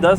10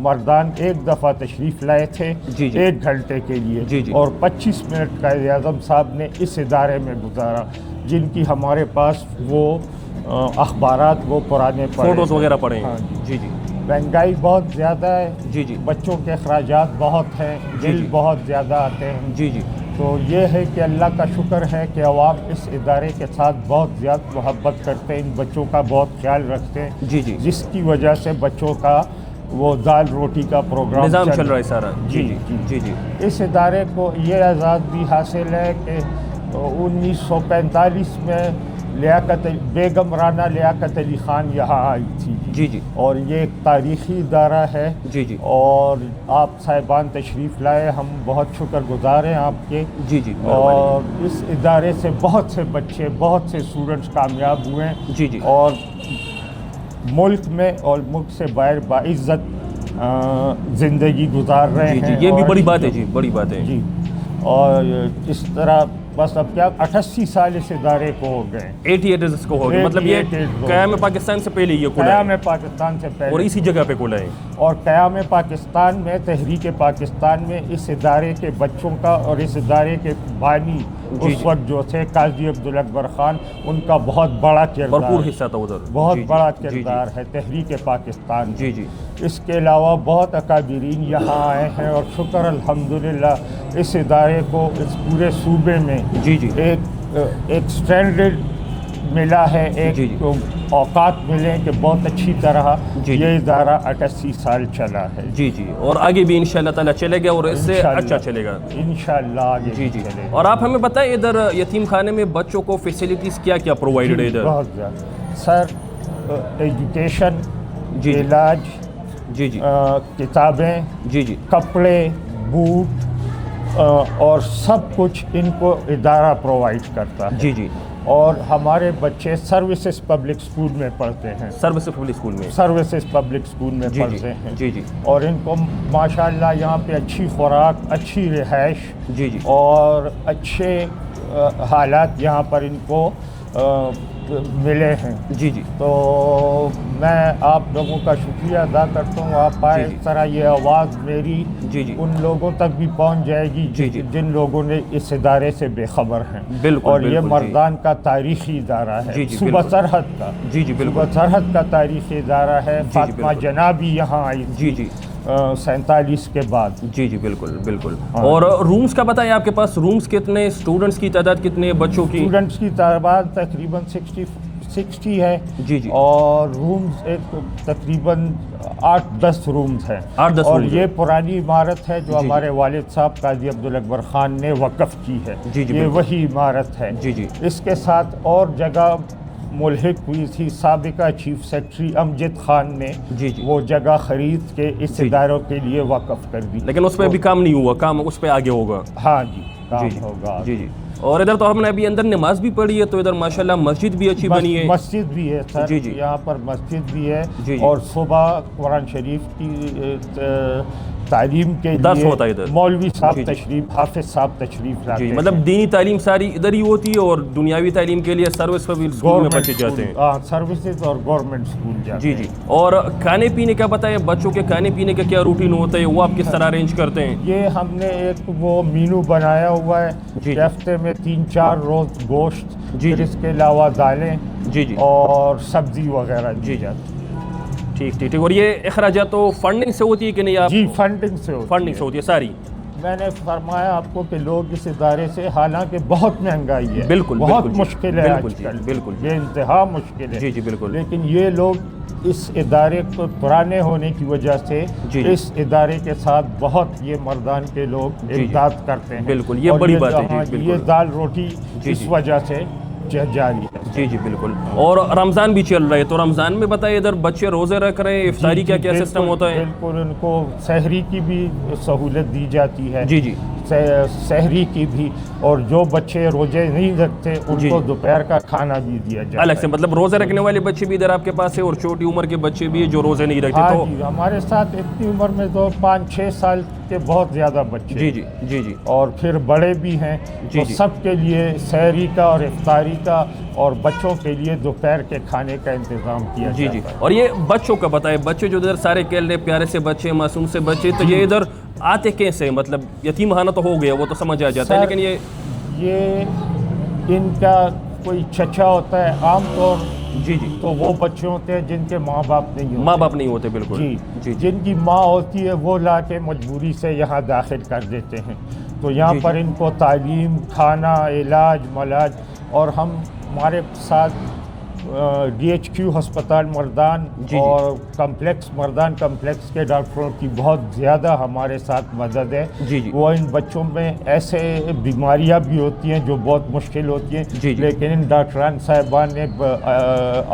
مردان ایک دفعہ تشریف لائے تھے 1 گھنٹے کے لیے اور 25 منٹ قائد اعظم صاحب نے اس ادارے میں گزارا، جن کی ہمارے پاس وہ اخبارات وہ پرانے فوٹوز وغیرہ پڑے ہیں۔ ہاں جی جی مہنگائی بہت زیادہ ہے، بچوں کے اخراجات بہت ہیں، بل بہت زیادہ آتے ہیں، جی جی تو یہ ہے کہ اللہ کا شکر ہے کہ عوام اس ادارے کے ساتھ بہت زیادہ محبت کرتے ہیں، ان بچوں کا بہت خیال رکھتے ہیں، جی جی جس کی وجہ سے بچوں کا وہ دال روٹی کا پروگرام نظام چل رہا ہے سارا۔ جی جی جی جی اس ادارے کو یہ آزادی حاصل ہے کہ 1945 میں بیگم رانا لیاقت علی خان یہاں آئی تھی جی جی اور یہ ایک تاریخی ادارہ ہے جی جی اور آپ صاحبان تشریف لائے، ہم بہت شکر گزار ہیں آپ کے جی جی اور اس ادارے سے بہت سے بچے بہت سے اسٹوڈنٹس کامیاب ہوئے ہیں جی جی اور ملک میں اور ملک سے باہر باعزت زندگی گزار رہے ہیں۔ یہ بھی بڑی بات ہے جی، بڑی بات ہے جی اور اس طرح بس اب کیا 88 سال اس ادارے کو ہو گئے، 88 اس کو ہو گیا، مطلب یہ قیام پاکستان سے پہلے یہ کھلا ہے، قیام پاکستان سے پہلے اور اسی جگہ پہ کھلا ہے، اور قیام پاکستان میں تحریک پاکستان میں اس ادارے کے بچوں کا اور اس ادارے کے بانی اس وقت جو تھے قاضی عبدالاکبر خان، ان کا بہت بڑا کردار، بھرپور حصہ تھا ادھر، بہت بڑا کردار ہے تحریک پاکستان۔ جی جی اس کے علاوہ بہت اکابرین یہاں آئے ہیں اور شکر الحمدللہ اس ادارے کو اس پورے صوبے میں جی جی ایک سٹینڈرڈ ملا ہے، ایک اوقات ملے کہ بہت اچھی طرح یہ ادارہ 88 سال چلا ہے۔ جی جی اور آگے بھی انشاءاللہ تعالیٰ چلے گا اور اس سے اچھا چلے گا انشاءاللہ آگے جی جی چلے گا۔ اور آپ ہمیں بتائیں ادھر یتیم خانے میں بچوں کو فیسلٹیز کیا کیا پرووائڈڈ ہے ادھر؟ بہت زیادہ سر، ایجوکیشن، جی علاج، جی جی کتابیں، جی جی کپڑے، بوٹ اور سب کچھ ان کو ادارہ پرووائڈ کرتا ہے۔ جی جی اور ہمارے بچے سروسز پبلک اسکول میں پڑھتے ہیں، سروس پبلک اسکول میں، سروسز پبلک اسکول میں پڑھتے ہیں جی جی اور ان کو ماشاءاللہ یہاں پہ اچھی خوراک، اچھی رہائش جی جی اور اچھے حالات یہاں پر ان کو ملے ہیں۔ جی جی تو میں آپ لوگوں کا شکریہ ادا کرتا ہوں، آپ آئے، اس طرح یہ آواز میری جی جی ان لوگوں تک بھی پہنچ جائے گی جن لوگوں نے اس ادارے سے بے خبر ہیں۔ بالکل اور یہ مردان کا تاریخی ادارہ ہے، صوبہ سرحد کا، جی جی صوبہ سرحد کا تاریخی ادارہ ہے۔ فاطمہ جناح بھی یہاں آئی جی جی 47 کے بعد۔ جی جی بالکل بالکل۔ اور رومز کا بتائیں آپ کے پاس رومز کتنے، اسٹوڈنٹس کی تعداد کتنے، بچوں کی؟ اسٹوڈنٹس کی تعداد تقریباً 60 ہے جی جی اور رومز ایک تقریباً 8-10 رومز ہیں، اور یہ پرانی عمارت ہے جو ہمارے والد صاحب قاضی عبدالاکبر خان نے وقف کی ہے، یہ وہی عمارت ہے۔ جی جی اس کے ساتھ اور جگہ ملحق ہوئی تھی، سابقہ چیف سیکرٹری امجد خان نے وہ جگہ خرید کے اس اداروں کے لیے وقف کر دی، لیکن اس پہ ابھی کام نہیں ہوا، کام اس پہ آگے ہوگا۔ ہاں جی کام ہوگا۔ جی جی اور ادھر تو ہم نے ابھی اندر نماز بھی پڑھی ہے، تو ادھر ماشاءاللہ مسجد بھی اچھی بنی ہے، مسجد بھی ہے سر، یہاں پر مسجد بھی ہے اور صبح قرآن شریف کی تعلیم کے لیے مولوی صاحب تشریف، حافظ صاحب تشریف لاتے ہیں۔ مطلب دینی تعلیم ساری ادھر ہی ہوتی ہے اور دنیاوی تعلیم کے لیے سروس پبلک اسکول میں بچے جاتے ہیں، سروسز اور گورنمنٹ اسکول جاتے ہیں۔ جی جی اور کھانے پینے کا بتائیں، بچوں کے کھانے پینے کا کیا روٹین ہوتا ہے، وہ آپ کس طرح ارینج کرتے ہیں؟ یہ ہم نے ایک وہ مینو بنایا ہوا ہے کہ ہفتے میں 3-4 روز گوشت، پھر اس کے علاوہ دالیں اور سبزی وغیرہ دی جاتی۔ ٹھیک ٹھیک ٹھیک۔ اور یہ اخراجات تو فنڈنگ سے ہوتی ہے کہ نہیں؟ آپ جی فنڈنگ سے ہوتی ہے ساری۔ میں نے فرمایا آپ کو کہ لوگ اس ادارے سے، حالانکہ بہت مہنگائی ہے، بالکل بہت مشکل ہے آج کل، بالکل بے انتہا مشکل ہے، جی جی بالکل، لیکن یہ لوگ اس ادارے کو پرانے ہونے کی وجہ سے اس ادارے کے ساتھ بہت یہ مردان کے لوگ امداد کرتے ہیں۔ بالکل یہ بڑی بات ہے جی، یہ دال روٹی اس وجہ سے جاری ہے۔ جی جی بالکل۔ اور رمضان بھی چل رہا ہے، تو رمضان میں بتائیے ادھر بچے روزے رکھ رہے ہیں، افطاری کیا کیا سسٹم ہوتا ہے؟ بالکل ان کو سحری کی بھی سہولت دی جاتی ہے، جی جی سحری کی بھی، اور جو بچے روزے نہیں رکھتے ان کو دوپہر کا کھانا بھی دیا جاتا ہے الگ سے، مطلب روزے رکھنے والے بچے بھی ادھر آپ کے پاس ہے اور چھوٹی عمر کے بچے بھی جو روزے نہیں رکھتے؟ تو ہمارے ساتھ اتنی عمر میں تو 5-6 سال کے بہت زیادہ بچے، جی جی جی جی اور پھر بڑے بھی ہیں، تو سب کے لیے سحری کا اور افطاری کا اور بچوں کے لیے دوپہر کے کھانے کا انتظام کیا جی جاتا جی ہے۔ اور یہ بچوں کا بتائیں، بچے جو ادھر سارے کھیل رہے پیارے سے بچے، معصوم سے بچے، تو یہ ادھر آتے کیسے؟ مطلب یتیم خانہ تو ہو گیا، وہ تو سمجھ آ جاتا ہے، لیکن یہ ان کا کوئی چچا ہوتا ہے عام طور، جی جی تو وہ بچے ہوتے ہیں جن کے ماں باپ نہیں ہوتے، ماں باپ نہیں ہوتے، بالکل جی جی جن کی ماں ہوتی ہے وہ لا کے مجبوری سے یہاں داخل کر دیتے ہیں، تو یہاں پر ان کو تعلیم، کھانا، علاج ملاج، اور ہمارے ساتھ ڈی ایچ کیو ہسپتال مردان اور کمپلیکس مردان کمپلیکس کے ڈاکٹروں کی بہت زیادہ ہمارے ساتھ مدد ہے۔ وہ ان بچوں میں ایسے بیماریاں بھی ہوتی ہیں جو بہت مشکل ہوتی ہیں، لیکن ان ڈاکٹران صاحبان نے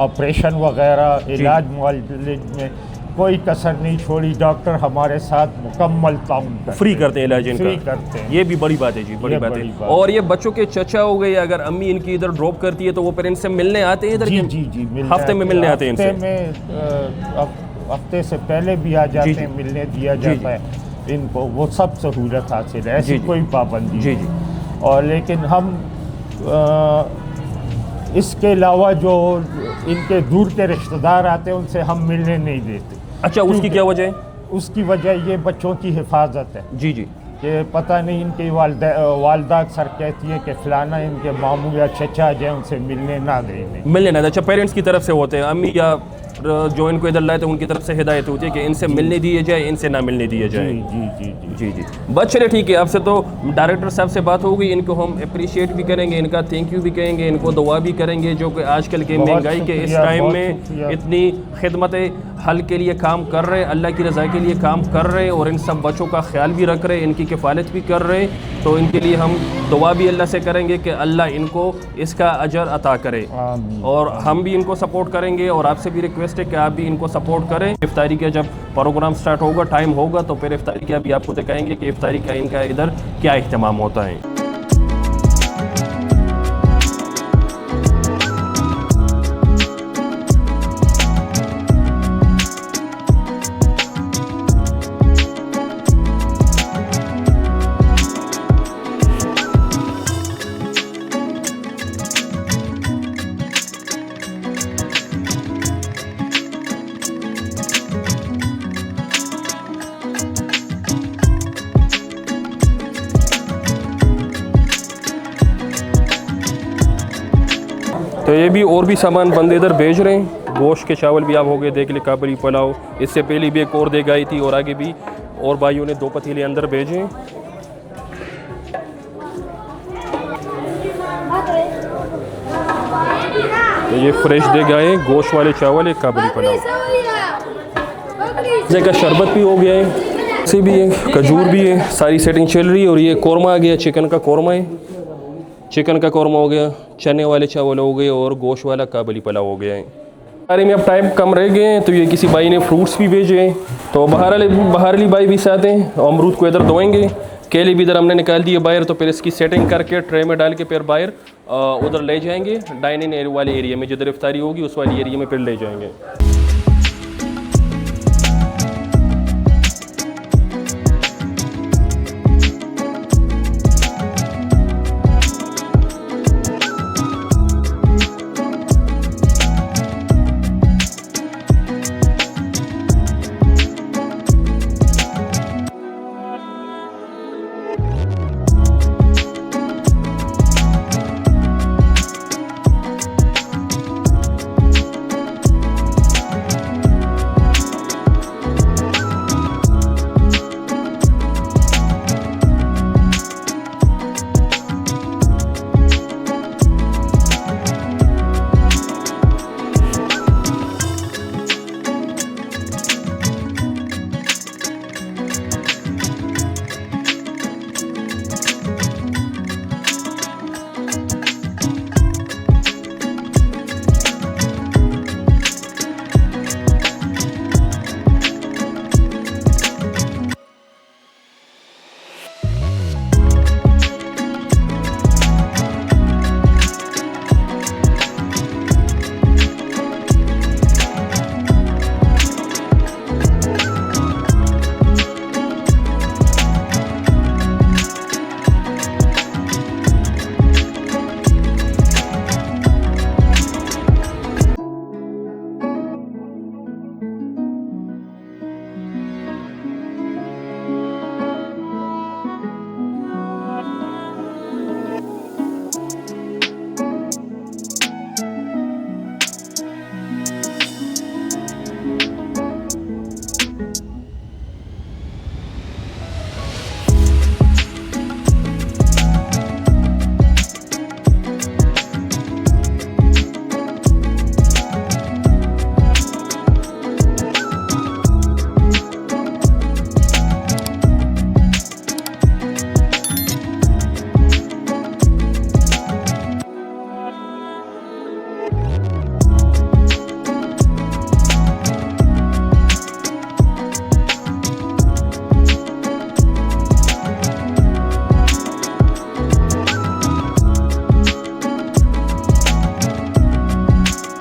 آپریشن وغیرہ، علاج معالج میں کوئی کسر نہیں چھوڑی۔ ڈاکٹر ہمارے ساتھ مکمل تعاون کرتے ہیں، فری کرتے ہیں علاج ان فری کا، کرتے ہیں۔ یہ بھی بڑی بات ہے جی، بڑی بات ہے۔ اور یہ بچوں کے چچا ہو گئے، اگر امی ان کی ادھر ڈراپ کرتی ہے تو وہ پھر ان سے ملنے آتے ہیں ادھر؟ جی جی جی، ہفتے میں ملنے آتے ہیں ان سے؟ ہفتے سے پہلے بھی آ جاتے ہیں، ملنے دیا جاتا ہے ان کو، وہ سب سہولت حاصل ہے، ایسی کوئی پابندی نہیں۔ اور لیکن ہم اس کے علاوہ جو ان کے دور کے رشتہ دار آتے ہیں ان سے ہم ملنے نہیں دیتے۔ اچھا، اس کی کیا وجہ ہے؟ اس کی وجہ یہ بچوں کی حفاظت ہے۔ جی جی، کہ پتہ نہیں ان کی والدہ اکثر کہتی ہے کہ فلانا ان کے ماموں یا چچا جو ان سے ملنے نہ دیں، ملنے نہ دیں۔ اچھا، پیرنٹس کی طرف سے ہوتے ہیں، امی یا جو ان کو ادھر لائے تو ان کی طرف سے ہدایت ہوتی ہے کہ ان سے ملنے دیے جائے، ان سے نہ ملنے دیے جائے۔ جی جی جی جی جی بس چلے ٹھیک ہے، آپ سے تو ڈائریکٹر صاحب سے بات ہو گئی، ان کو ہم اپریشیٹ بھی کریں گے، ان کا تھینک یو بھی کہیں گے، ان کو دعا بھی کریں گے، جو کہ آج کل کے مہنگائی کے اس ٹائم میں اتنی خدمت حل کے لیے کام کر رہے، اللہ کی رضا کے لیے کام کر رہے، اور ان سب بچوں کا خیال بھی رکھ رہے، ان کی کفالت بھی کر رہے، تو ان کے لیے ہم دعا بھی اللہ سے کریں گے کہ اللہ ان کو اس کا اجر عطا کرے، اور ہم بھی ان کو سپورٹ کریں گے، اور آپ سے بھی ریکویسٹ ہے کہ آپ بھی ان کو سپورٹ کریں۔ افطاری کا جب پروگرام سٹارٹ ہوگا، ٹائم ہوگا، تو پھر افطاری کا بھی آپ کو دکھائیں گے کہ افطاری کا ان کا ادھر کیا اہتمام ہوتا ہے۔ تو یہ بھی اور بھی سامان بندے ادھر بھیج رہے ہیں، گوشت کے چاول بھی آپ ہو گئے دیکھ لیں، کابلی پلاؤ، اس سے پہلے بھی ایک اور دیگ آئی تھی، اور آگے بھی اور بھائیوں نے 2 پتیلے اندر بھیجے ہیں۔ تو یہ فریش دیگ آئے، گوشت والے چاول، ایک کابلی پلاؤ، جیسے کا شربت بھی ہو گیا ہے، سے بھی ہے، کھجور بھی ہے، ساری سیٹنگ چل رہی ہے۔ اور یہ قورمہ آ گیا، چکن کا قورمہ ہے، چکن کا قورمہ ہو گیا، چنے والے چاول ہو گئے، اور گوشت والا کابلی پلاؤ ہو گیا ہے۔ سارے میں اب ٹائم کم رہ گئے ہیں، تو یہ کسی بھائی نے فروٹس بھی بھیجے ہیں، تو بہارلی بھائی بھی ساتھ ہیں، امرود کو ادھر دھوئیں گے، کیلے بھی ادھر ہم نے نکال دیے باہر، تو پھر اس کی سیٹنگ کر کے ٹرے میں ڈال کے پھر باہر ادھر لے جائیں گے، ڈائننگ والے ایریا میں، جدھر افطاری ہوگی اس والے ایریا میں پھر لے جائیں گے۔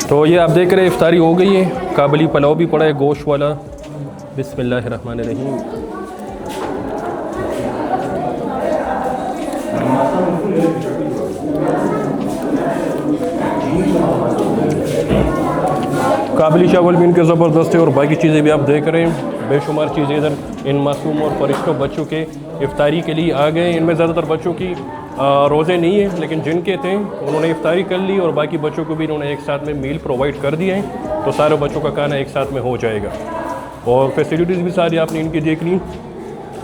تو یہ آپ دیکھ رہے ہیں افطاری ہو گئی ہے، کابلی پلاؤ بھی پڑا ہے گوشت والا. بسم اللہ الرحمن الرحیم. کابلی چاول بھی ان کے زبردست ہے اور باقی چیزیں بھی آپ دیکھ رہے ہیں. بے شمار چیزیں ادھر ان معصوم اور فرشتوں بچوں کے افطاری کے لیے آ گئے. ان میں زیادہ تر بچوں کی روزے نہیں ہیں، لیکن جن کے تھے انہوں نے افطاری کر لی اور باقی بچوں کو بھی انہوں نے ایک ساتھ میں میل پرووائڈ کر دیا ہے. تو سارے بچوں کا کھانا ایک ساتھ میں ہو جائے گا اور فیسیلیٹیز بھی ساری آپ نے ان کی دیکھ لی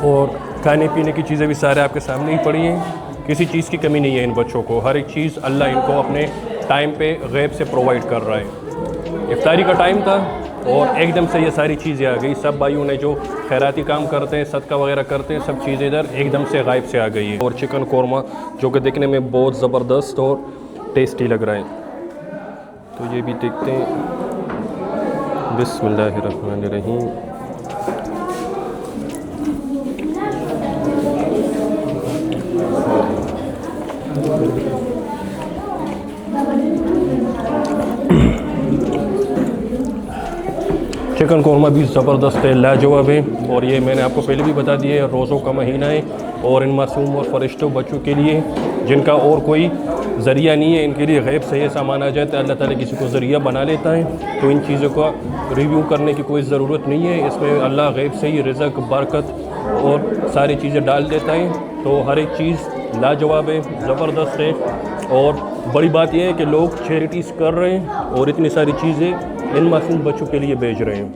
اور کھانے پینے کی چیزیں بھی سارے آپ کے سامنے ہی پڑی ہیں. کسی چیز کی کمی نہیں ہے ان بچوں کو، ہر ایک چیز اللہ ان کو اپنے ٹائم پہ غیب سے پرووائڈ کر رہا ہے. افطاری کا ٹائم تھا اور ایک دم سے یہ ساری چیزیں آ گئی. سب بھائیوں نے جو خیراتی کام کرتے ہیں، صدقہ وغیرہ کرتے ہیں، سب چیزیں ادھر ایک دم سے غائب سے آ گئی ہیں. اور چکن قورمہ جو کہ دیکھنے میں بہت زبردست اور ٹیسٹی لگ رہا ہے. تو یہ بھی دیکھتے ہیں. بسم اللہ الرحمن الرحیم. چکن قورمہ بھی زبردست ہے، لاجواب ہے. اور یہ میں نے آپ کو پہلے بھی بتا دیا ہے، روزوں کا مہینہ ہے اور ان معصوم اور فرشتوں بچوں کے لیے جن کا اور کوئی ذریعہ نہیں ہے، ان کے لیے غیب سے یہ سامان آ جاتا ہے. اللہ تعالیٰ کسی کو ذریعہ بنا لیتا ہے، تو ان چیزوں کا ریویو کرنے کی کوئی ضرورت نہیں ہے. اس میں اللہ غیب سے ہی رزق، برکت اور ساری چیزیں ڈال دیتا ہے. تو ہر ایک چیز لاجواب ہے، زبردست ہے. اور بڑی بات یہ ہے کہ لوگ چیریٹیز کر رہے ہیں اور اتنی ساری چیزیں ان معصوم بچوں کے لیے بھیج رہے ہیں،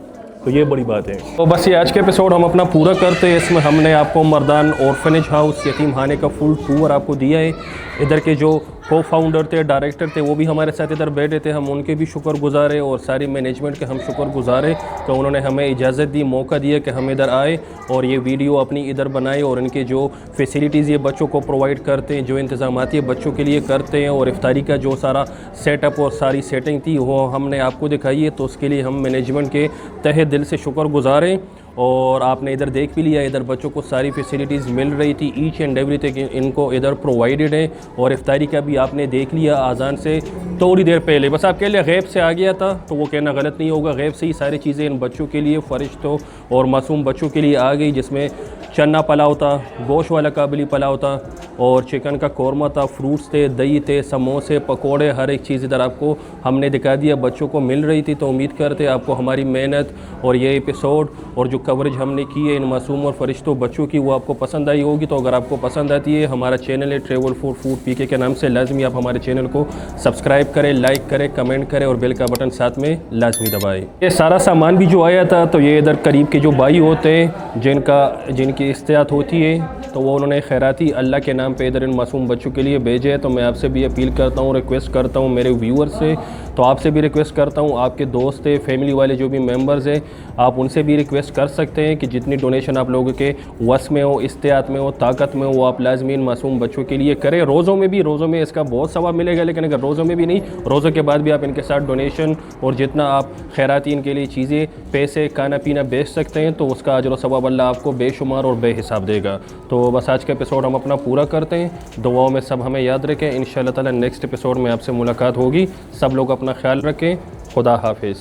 تو یہ بڑی بات ہے. تو بس یہ آج کے ایپیسوڈ ہم اپنا پورا کرتے ہیں. اس میں ہم نے آپ کو مردان اورفنیج ہاؤس یتیم خانے کا فل ٹور آپ کو دیا ہے. ادھر کے جو کو فاؤنڈر تھے، ڈائریکٹر تھے، وہ بھی ہمارے ساتھ ادھر بیٹھے تھے. ہم ان کے بھی شکر گزار ہیں اور ساری مینجمنٹ کے ہم شکر گزار ہیں کہ انہوں نے ہمیں اجازت دی، موقع دیا کہ ہم ادھر آئے اور یہ ویڈیو اپنی ادھر بنائے اور ان کے جو فیسیلیٹیز یہ بچوں کو پرووائڈ کرتے ہیں، جو انتظامات یہ بچوں کے لیے کرتے ہیں اور افطاری کا جو سارا سیٹ اپ اور ساری سیٹنگ تھی وہ ہم نے آپ کو دکھائی ہے. تو اس کے لیے ہم مینجمنٹ کے تہہ دل سے شکر گزار ہیں. اور آپ نے ادھر دیکھ بھی لیا، ادھر بچوں کو ساری فیسیلیٹیز مل رہی تھی، ایچ اینڈ ایوری تھنگ ان کو ادھر پرووائڈڈ ہے. اور افطاری کا بھی آپ نے دیکھ لیا اذان سے تھوڑی دیر پہلے. بس آپ کہہ لیں غیب سے آ گیا تھا تو وہ کہنا غلط نہیں ہوگا. غیب سے ہی ساری چیزیں ان بچوں کے لیے، فرشتوں اور معصوم بچوں کے لیے آ گئی، جس میں چنا پلاؤ تھا، گوشت والا کابلی پلاؤ تھا اور چکن کا قورمہ تھا، فروٹس تھے، دہی تھے، سموسے، پکوڑے، ہر ایک چیز ادھر آپ کو ہم نے دکھا دیا. بچوں کو مل رہی تھی. تو امید کرتے آپ کو ہماری محنت اور یہ ایپیسوڈ اور جو کوریج ہم نے کی ہے ان معصوم اور فرشتوں بچوں کی وہ آپ کو پسند آئی ہوگی. تو اگر آپ کو پسند آتی ہے، ہمارا چینل ہے ٹریول فور فوڈ پی کے نام سے، لازمی آپ ہمارے چینل کو سبسکرائب کریں، لائک کریں، کمنٹ کریں اور بیل کا بٹن ساتھ میں لازمی دبائیں. یہ سارا سامان بھی جو آیا تھا تو یہ ادھر قریب کے جو بھائی ہوتے ہیں جن کی استطاعت ہوتی ہے تو وہ انہوں نے خیراتی اللہ کے نام پہ ادھر ان معصوم بچوں کے لیے بھیجے. تو میں آپ سے بھی اپیل کرتا ہوں، ریکویسٹ کرتا ہوں میرے ویور سے، تو آپ سے بھی ریکویسٹ کرتا ہوں، آپ کے دوست ہیں، فیملی والے جو بھی ممبرز ہیں، آپ ان سے بھی ریکویسٹ کر سکتے ہیں کہ جتنی ڈونیشن آپ لوگوں کے وس میں ہو، استطاعت میں ہو، طاقت میں ہو، وہ آپ لازمی ان معصوم بچوں کے لیے کریں. روزوں میں اس کا بہت ثواب ملے گا، لیکن اگر روزوں میں بھی نہیں، روزوں کے بعد بھی آپ ان کے ساتھ ڈونیشن اور جتنا آپ خیراتی ان کے لیے چیزیں، پیسے، کھانا پینا بیچ سکتے ہیں تو اس کا اجر و ثواب اللہ آپ کو بے شمار اور بے حساب دے گا. تو بس آج کا ایپیسوڈ ہم اپنا پورا کرتے ہیں. دعاؤں میں سب ہمیں یاد رکھیں. انشاءاللہ تعالی نیکسٹ ایپیسوڈ میں آپ سے ملاقات ہوگی. سب لوگ اپنا خیال رکھیں. خدا حافظ.